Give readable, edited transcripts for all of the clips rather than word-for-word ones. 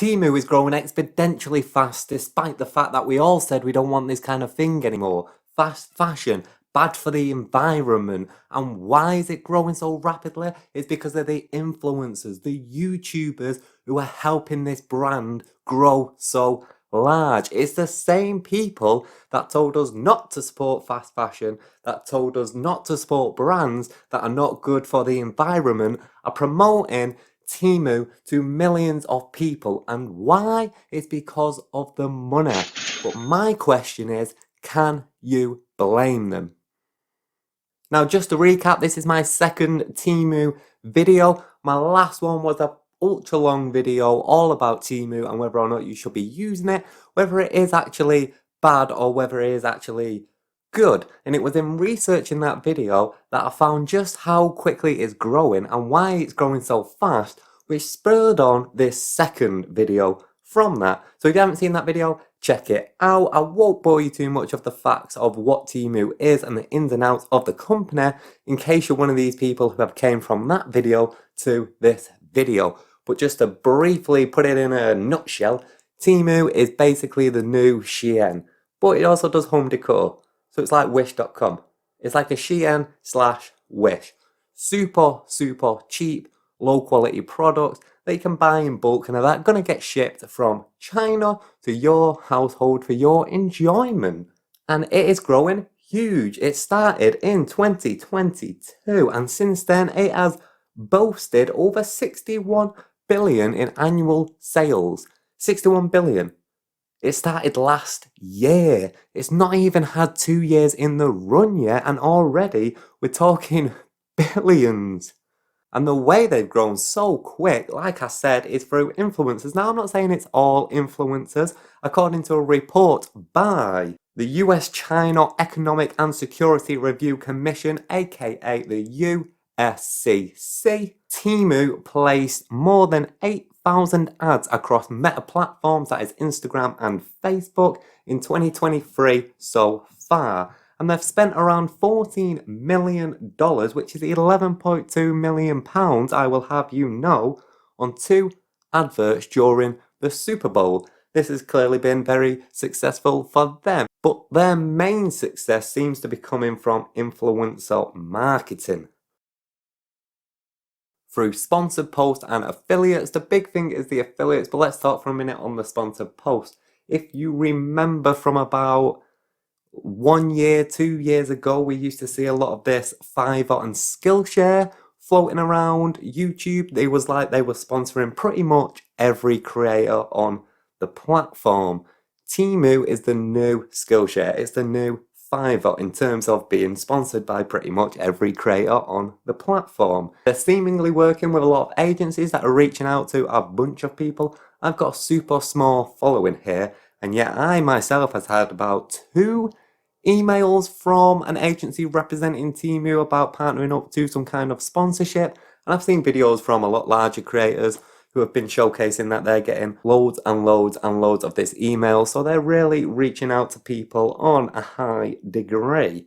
Temu is growing exponentially fast despite the fact that we all said we don't want this kind of thing anymore. Fast fashion, bad for the environment. And why is it growing so rapidly? It's because of the influencers, the YouTubers who are helping this brand grow so large. It's the same people that told us not to support fast fashion, that told us not to support brands that are not good for the environment, are promoting Temu to millions of people. And why? It's because of the money. But my question is, can you blame them? Now, just to recap, this is my second Temu video. My last one was a ultra long video all about Temu and whether or not you should be using it, whether it is actually bad or whether it is actually good. And it was in researching that video that I found just how quickly it's growing and why it's growing so fast, which spurred on this second video from that. So if you haven't seen that video, check it out. I won't bore you too much of the facts of what Temu is and the ins and outs of the company in case you're one of these people who have came from that video to this video. But just to briefly put it in a nutshell, Temu is basically the new Shein, but it also does home decor. So it's like Wish.com. It's like a Shein / Wish. Super cheap, low quality products that you can buy in bulk and are going to get shipped from China to your household for your enjoyment. And it is growing huge. It started in 2022 and since then it has boasted over 61 billion in annual sales. 61 billion. It started last year. It's not even had 2 years in the run yet and already we're talking billions. And the way they've grown so quick, like I said, is through influencers. Now, I'm not saying it's all influencers. According to a report by the US-China Economic and Security Review Commission, aka the USCC, Temu placed more than 8,000 ads across meta platforms, that is Instagram and Facebook, in 2023 so far. And they've spent around $14 million, which is £11.2 million, I will have you know, on 2 adverts during the Super Bowl. This has clearly been very successful for them. But their main success seems to be coming from influencer marketing. Through sponsored posts and affiliates. The big thing is the affiliates, but let's talk for a minute on the sponsored posts. If you remember from about 1 year, 2 years ago, we used to see a lot of this Fiverr and Skillshare floating around YouTube. It was like they were sponsoring pretty much every creator on the platform. Temu is the new Skillshare. It's the new Fiverr in terms of being sponsored by pretty much every creator on the platform. They're seemingly working with a lot of agencies that are reaching out to a bunch of people. I've got a super small following here, and yet I myself has had about 2 emails from an agency representing Temu about partnering up to some kind of sponsorship, and I've seen videos from a lot larger creators who have been showcasing that they're getting loads and loads and loads of this email, so they're really reaching out to people on a high degree.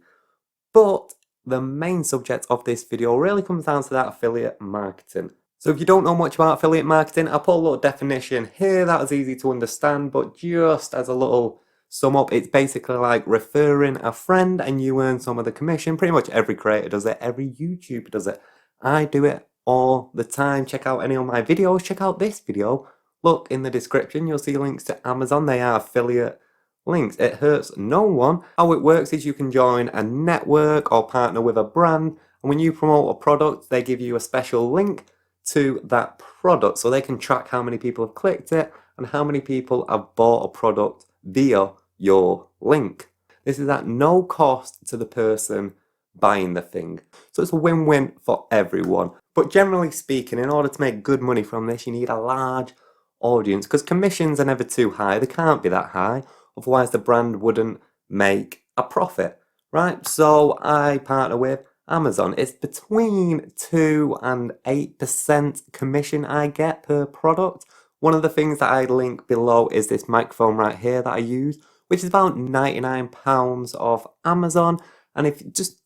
But the main subject of this video really comes down to that affiliate marketing. So if you don't know much about affiliate marketing, I'll put a little definition here that is easy to understand, but just as a little sum up, it's basically like referring a friend and you earn some of the commission. Pretty much every creator does it, every YouTuber does it. I do it all the time. Check out any of my videos, check out this video. Look in the description, you'll see links to Amazon. They are affiliate links. It hurts no one. How it works is you can join a network or partner with a brand, and when you promote a product, they give you a special link to that product so they can track how many people have clicked it and how many people have bought a product via your link. This is at no cost to the person buying the thing. So it's a win-win for everyone. But generally speaking, in order to make good money from this, you need a large audience because commissions are never too high. They can't be that high. Otherwise, the brand wouldn't make a profit, right? So I partner with Amazon. It's between 2 and 8% commission I get per product. One of the things that I link below is this microphone right here that I use, which is about £99 off Amazon. And if just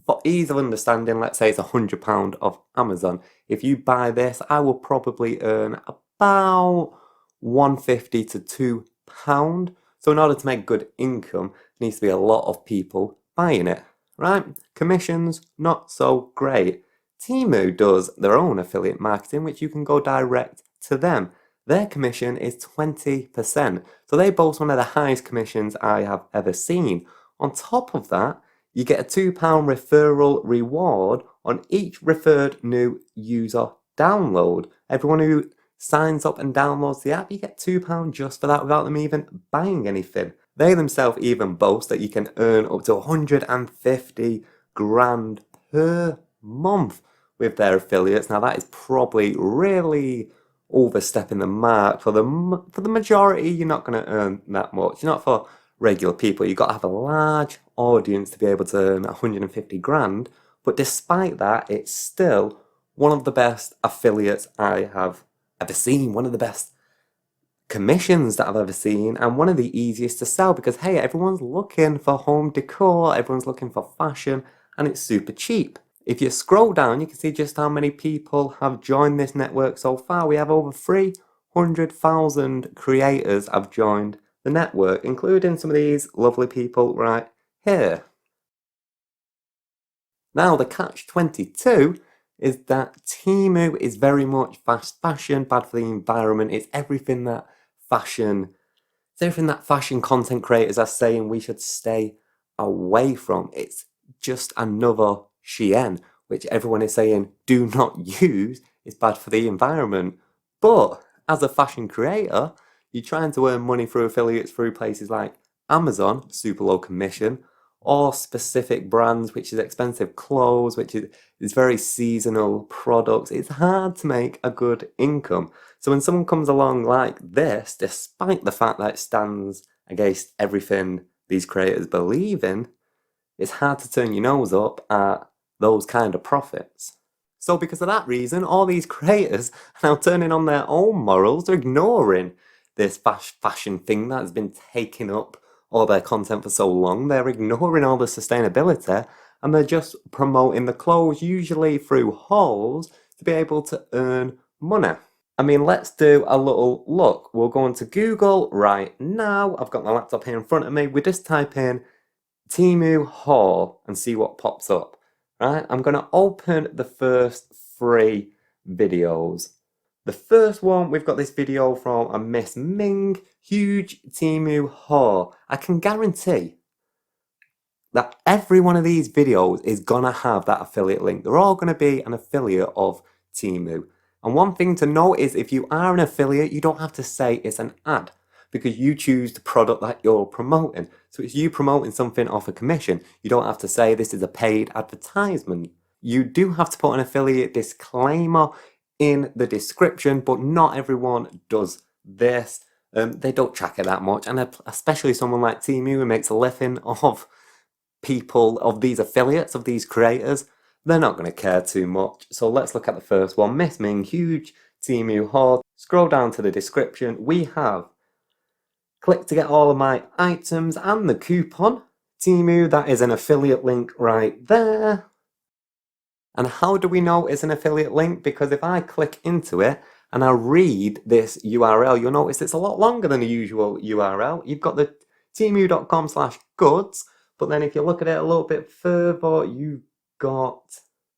for ease of understanding, let's say it's £100 of Amazon. If you buy this, I will probably earn about 150 to £2. So in order to make good income, there needs to be a lot of people buying it, right? Commissions, not so great. Temu does their own affiliate marketing, which you can go direct to them. Their commission is 20%. So they boast one of the highest commissions I have ever seen. On top of that, you get a £2 referral reward on each referred new user download. Everyone who signs up and downloads the app, you get £2 just for that without them even buying anything. They themselves even boast that you can earn up to 150 grand per month with their affiliates. Now that is probably really overstepping the mark. For the majority, you're not going to earn that much. Not for regular people. You've got to have a large audience to be able to earn 150 grand. But despite that, it's still one of the best affiliates I have ever seen. One of the best commissions that I've ever seen, and one of the easiest to sell because, hey, everyone's looking for home decor, everyone's looking for fashion, and it's super cheap. If you scroll down, you can see just how many people have joined this network so far. We have over 300,000 creators have joined the network, including some of these lovely people right here. Now, the catch-22 is that Temu is very much fast fashion, bad for the environment. It's everything that fashion content creators are saying we should stay away from. It's just another Shein, which everyone is saying do not use. It's bad for the environment. But as a fashion creator, you're trying to earn money through affiliates through places like Amazon, super low commission, or specific brands, which is expensive clothes, which is very seasonal products. It's hard to make a good income. So when someone comes along like this, despite the fact that it stands against everything these creators believe in, it's hard to turn your nose up at those kind of profits. So because of that reason, all these creators are now turning on their own morals. They're ignoring this fashion thing that has been taking up all their content for so long. They're ignoring all the sustainability and they're just promoting the clothes, usually through hauls, to be able to earn money. I mean, let's do a little look. We'll go into Google right now. I've got my laptop here in front of me. We just type in Temu haul and see what pops up. Right? I'm going to open the first 3 videos. The first one, we've got this video from a Miss Ming, huge Temu haul. I can guarantee that every one of these videos is going to have that affiliate link. They're all going to be an affiliate of Temu. And one thing to note is if you are an affiliate, you don't have to say it's an ad because you choose the product that you're promoting. So it's you promoting something off a commission. You don't have to say this is a paid advertisement. You do have to put an affiliate disclaimer in the description, but not everyone does this. They don't track it that much, and especially someone like Temu who makes a living of people, of these affiliates, of these creators, they're not going to care too much. So let's look at the first one. Miss Ming, huge Temu haul. Scroll down to the description. We have click to get all of my items and the coupon. Temu, that is an affiliate link right there. And how do we know it's an affiliate link? Because if I click into it and I read this URL, you'll notice it's a lot longer than the usual URL. You've got the temu.com/goods, but then if you look at it a little bit further, you've got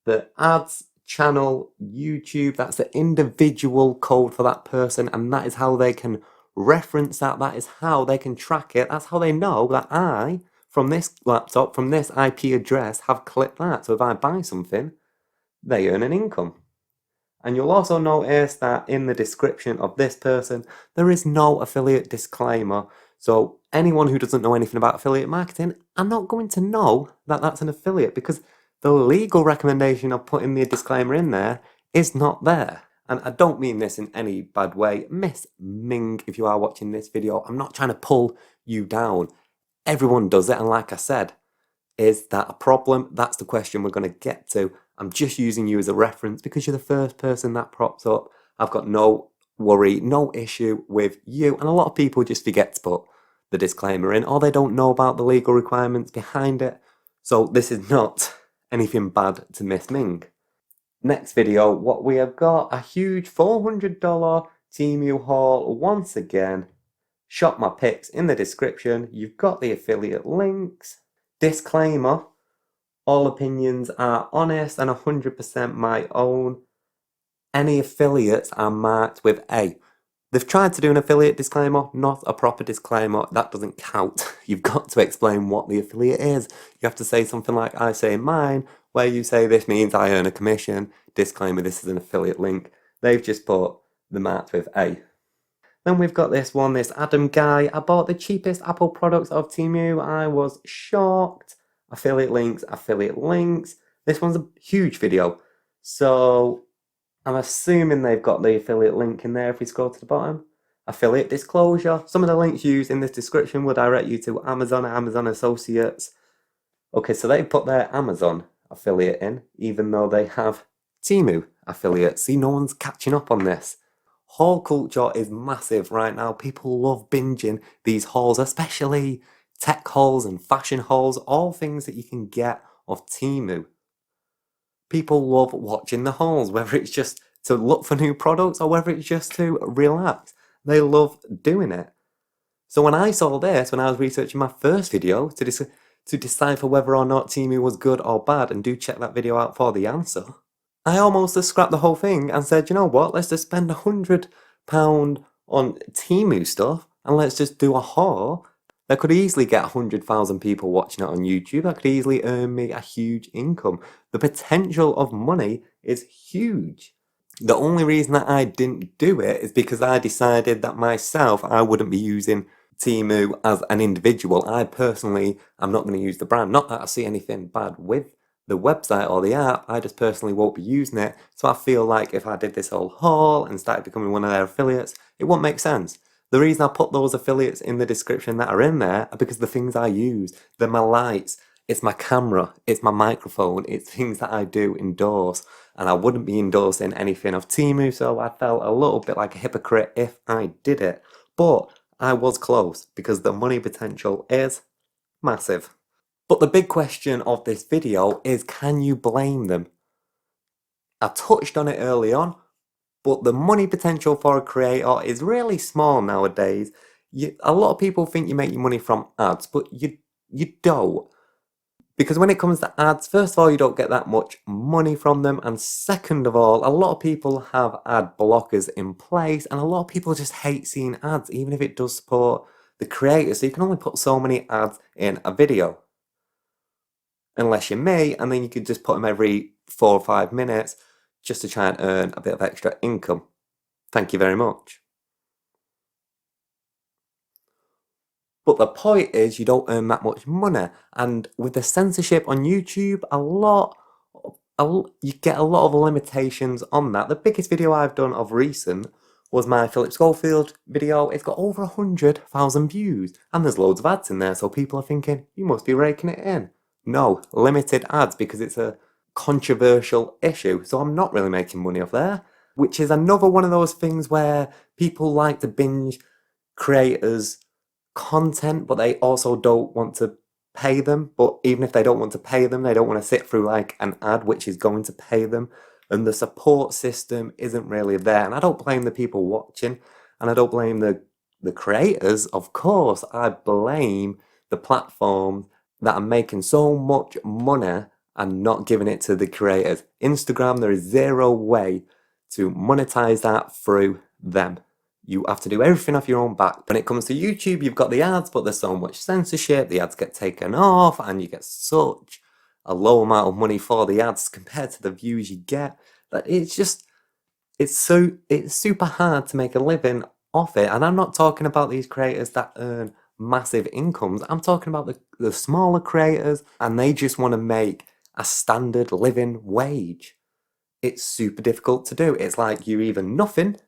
the ads channel YouTube. That's the individual code for that person, and that is how they can reference that. That is how they can track it. That's how they know that I, from this laptop, from this IP address, have clicked that. So if I buy something, they earn an income. And you'll also notice that in the description of this person, there is no affiliate disclaimer. So anyone who doesn't know anything about affiliate marketing are not going to know that that's an affiliate because the legal recommendation of putting the disclaimer in there is not there. And I don't mean this in any bad way. Miss Ming, if you are watching this video, I'm not trying to pull you down. Everyone does it. And like I said, is that a problem? That's the question we're going to get to. I'm just using you as a reference because you're the first person that props up. I've got no worry, no issue with you. And a lot of people just forget to put the disclaimer in, or they don't know about the legal requirements behind it. So this is not anything bad to Miss Ming. Next video, what we have got, a huge $400 Temu haul once again. Shop my pics in the description. You've got the affiliate links. Disclaimer, all opinions are honest and 100% my own. Any affiliates are marked with A. They've tried to do an affiliate disclaimer, not a proper disclaimer. That doesn't count. You've got to explain what the affiliate is. You have to say something like I say in mine, where you say this means I earn a commission. Disclaimer, this is an affiliate link. They've just put the marked with A. Then we've got this one, this Adam guy. I bought the cheapest Apple products of Temu. I was shocked. Affiliate links, affiliate links. This one's a huge video. So I'm assuming they've got the affiliate link in there if we scroll to the bottom. Affiliate disclosure. Some of the links used in this description will direct you to Amazon and Amazon Associates. Okay, so they put their Amazon affiliate in, even though they have Temu affiliate. See, no one's catching up on this. Haul culture is massive right now. People love binging these hauls, especially tech hauls and fashion hauls, all things that you can get off Temu. People love watching the hauls, whether it's just to look for new products or whether it's just to relax. They love doing it. So when I saw this, when I was researching my first video to decipher whether or not Temu was good or bad, and do check that video out for the answer, I almost just scrapped the whole thing and said, you know what, let's just spend £100 on Temu stuff and let's just do a haul. That could easily get 100,000 people watching it on YouTube. That could easily earn me a huge income. The potential of money is huge. The only reason that I didn't do it is because I decided that myself, I wouldn't be using Temu as an individual. I personally am not going to use the brand. Not that I see anything bad with the website or the app, I just personally won't be using it. So I feel like if I did this whole haul and started becoming one of their affiliates, it wouldn't make sense. The reason I put those affiliates in the description that are in there are because the things I use, they're my lights, it's my camera, it's my microphone, it's things that I do endorse. And I wouldn't be endorsing anything of Temu, so I felt a little bit like a hypocrite if I did it. But I was close because the money potential is massive. But the big question of this video is, can you blame them? I touched on it early on, but the money potential for a creator is really small nowadays. A lot of people think you make your money from ads, but you don't. Because when it comes to ads, first of all, you don't get that much money from them. And second of all, a lot of people have ad blockers in place. And a lot of people just hate seeing ads, even if it does support the creator. So you can only put so many ads in a video. Unless you're me, and then you could just put them every 4 or 5 minutes just to try and earn a bit of extra income. Thank you very much. But the point is, you don't earn that much money, and with the censorship on YouTube, you get a lot of limitations on that. The biggest video I've done of recent was my Philip Schofield video. It's got over 100,000 views, and there's loads of ads in there, so people are thinking, you must be raking it in. No, limited ads because it's a controversial issue, so I'm not really making money off there, which is another one of those things where people like to binge creators' content, but they also don't want to pay them. But even if they don't want to pay them, they don't want to sit through like an ad which is going to pay them, and the support system isn't really there. And I don't blame the people watching, and I don't blame the creators. Of course, I blame the platforms that are making so much money and not giving it to the creators. Instagram, there is zero way to monetize that through them. You have to do everything off your own back. When it comes to YouTube, you've got the ads, but there's so much censorship, the ads get taken off, and you get such a low amount of money for the ads compared to the views you get. That it's super hard to make a living off it. And I'm not talking about these creators that earn massive incomes. I'm talking about the smaller creators, and they just want to make a standard living wage. It's super difficult to do. It's like you're either nothing,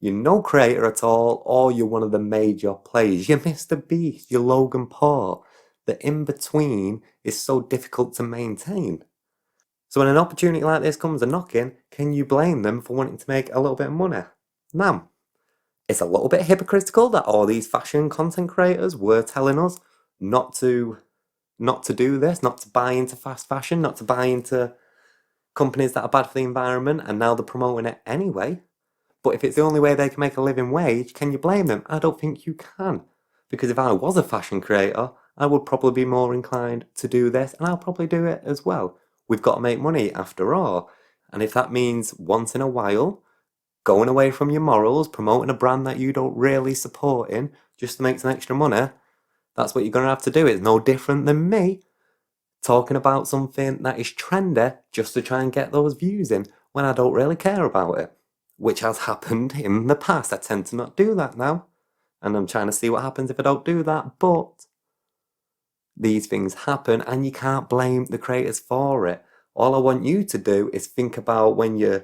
you're no creator at all, or you're one of the major players. You're Mr. Beast, you're Logan Paul. The in-between is so difficult to maintain. So when an opportunity like this comes a knocking, can you blame them for wanting to make a little bit of money? No. It's a little bit hypocritical that all these fashion content creators were telling us not to do this, not to buy into fast fashion, not to buy into companies that are bad for the environment, and now they're promoting it anyway. But if it's the only way they can make a living wage, can you blame them? I don't think you can. Because if I was a fashion creator, I would probably be more inclined to do this, and I'll probably do it as well. We've got to make money after all. And if that means once in a while, going away from your morals, promoting a brand that you don't really support in, just to make some extra money, that's what you're going to have to do. It's no different than me talking about something that is trendy just to try and get those views in when I don't really care about it, which has happened in the past. I tend to not do that now, and I'm trying to see what happens if I don't do that, but these things happen and you can't blame the creators for it. All I want you to do is think about when you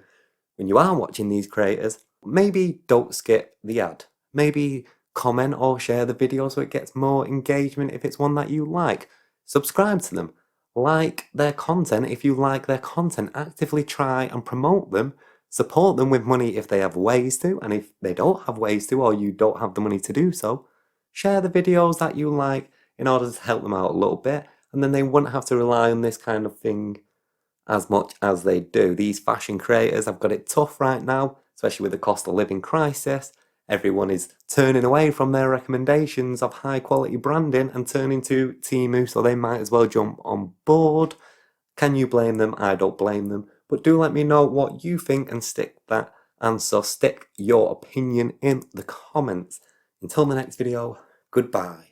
are watching these creators, maybe don't skip the ad. Maybe comment or share the video so it gets more engagement if it's one that you like. Subscribe to them. Like their content if you like their content. Actively try and promote them. Support them with money if they have ways to, and if they don't have ways to or you don't have the money to do so, share the videos that you like in order to help them out a little bit, and then they wouldn't have to rely on this kind of thing as much as they do. These fashion creators have got it tough right now, especially with the cost of living crisis. Everyone is turning away from their recommendations of high quality branding and turning to Temu, so they might as well jump on board. Can you blame them? I don't blame them. But do let me know what you think and stick that answer, stick your opinion in the comments. Until the next video, goodbye.